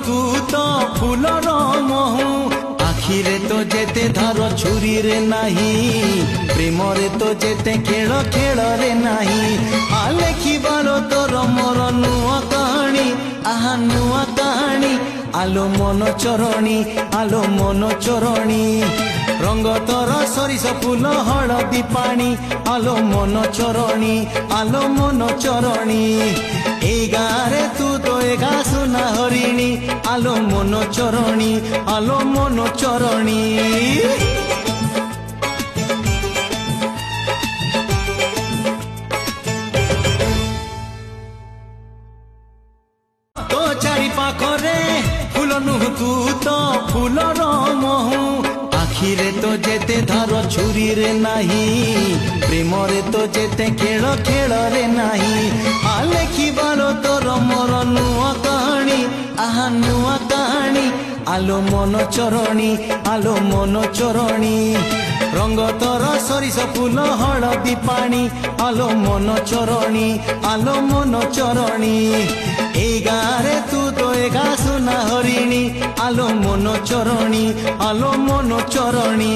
तू तो फूलर महू आखिरे तो जेते धार छुरी रे नाही प्रेम रे तो जेते खेल खेल रे नाही लेखिबार तोर मोर नुआ कहानी आहा नुआ कहानी आलो मन चरणी आलो मन चरणी रंग तोर सरिस फूल हलदी पानी आलो मन चरणी आलो मन चरणी ए गारे तू तो ए गा सुना हरिणी आलो मन चरणी आलो मन चरणी तो चारि पाखरे फूल नुह तू तो फूलर महू आखिरे तो जेते धार छुरी रे नाही प्रेम रे तो जेते खेल खेल रे नाही लेखिबार तोर मोर नुआ कहानी आहा नुआ कहानी आलो मन चरणी आलो मन चरणी रंग तोर सरिस फूल हलदी पानी आलो मन चरणी आलो मन चरणी ए गारे तू तो ए गा सुना हरिणी आलो मन चरणी आलो मन चरणी।